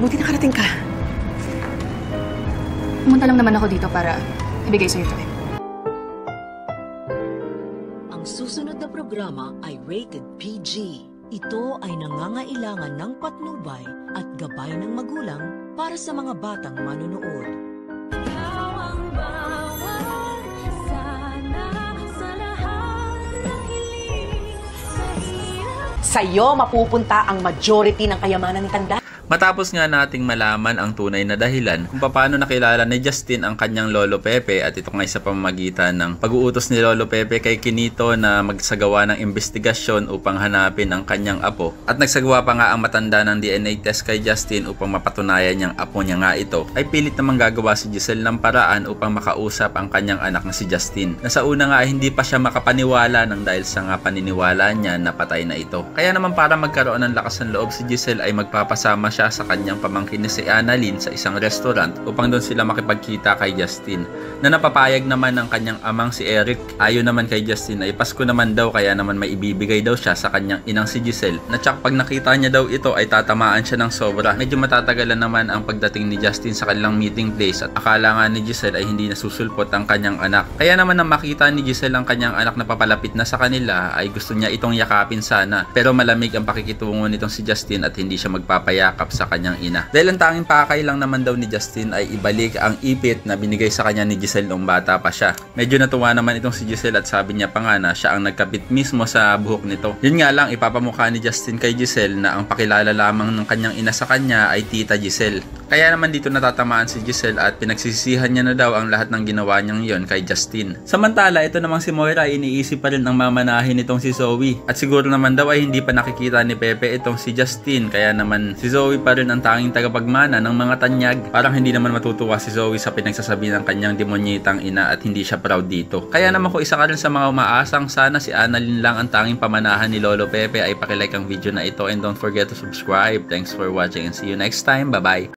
Buti nakarating ka. Pumunta lang naman ako dito para ibigay sa'yo ito. Ang susunod na programa ay rated PG. Ito ay nangangailangan ng patnubay at gabay ng magulang para sa mga batang manunood. Sa'yo mapupunta ang majority ng kayamanan ni Tanda. Matapos nga nating malaman ang tunay na dahilan kung paano nakilala ni Justin ang kanyang Lolo Pepe at ito nga sa pamamagitan ng pag-uutos ni Lolo Pepe kay Quinito na magsagawa ng investigasyon upang hanapin ang kanyang apo at nagsagawa pa nga ang matanda ng DNA test kay Justin upang mapatunayan niyang apo niya nga ito, ay pilit namang gagawa si Giselle ng paraan upang makausap ang kanyang anak na si Justin, na sa una nga ay hindi pa siya makapaniwala nang dahil sa nga paniniwala niya na patay na ito. Kaya naman para magkaroon ng lakas ng loob si Giselle ay magpapasama siya sa kanyang pamangkin na si Annalyn sa isang restaurant upang doon sila makipagkita kay Justin, na napapayag naman ng kanyang amang si Eric. Ayon naman kay Justin ay Pasko naman daw, kaya naman may ibibigay daw siya sa kanyang inang si Giselle, na tsak pag nakita niya daw ito ay tatamaan siya ng sobra. Medyo matatagalan naman ang pagdating ni Justin sa kanilang meeting place at akala nga ni Giselle ay hindi nasusulpot ang kanyang anak. Kaya naman nang makita ni Giselle ang kanyang anak na papalapit na sa kanila ay gusto niya itong yakapin sana, pero malamig ang pakikitungo nitong si Justin at hindi siya magpapayakap sa kanyang ina. Dahil ang tanging pakay lang naman daw ni Justin ay ibalik ang ipit na binigay sa kanya ni Giselle noong bata pa siya. Medyo natuwa naman itong si Giselle at sabi niya pa nga na siya ang nagkapit mismo sa buhok nito. Yun nga lang, ipapamukha ni Justin kay Giselle na ang pakilala lamang ng kanyang ina sa kanya ay Tita Giselle. Kaya naman dito natatamaan si Giselle at pinagsisisihan niya na daw ang lahat ng ginawa niyang yon kay Justin. Samantala, ito namang si Moira ay iniisip pa rin ang mamanahin itong si Zoe. At siguro naman daw ay hindi pa nakikita ni Pepe itong si Justin, kaya naman si Zoe pa rin ang tanging tagapagmana ng mga tanyag. Parang hindi naman matutuwa si Zoe sa pinagsasabi ng kanyang demonyitang ina at hindi siya proud dito. Kaya naman kung isa ka rin sa mga umaasang sana si Annalyn lang ang tanging pamanahan ni Lolo Pepe ay pakilike ang video na ito and don't forget to subscribe. Thanks for watching and see you next time. Bye bye!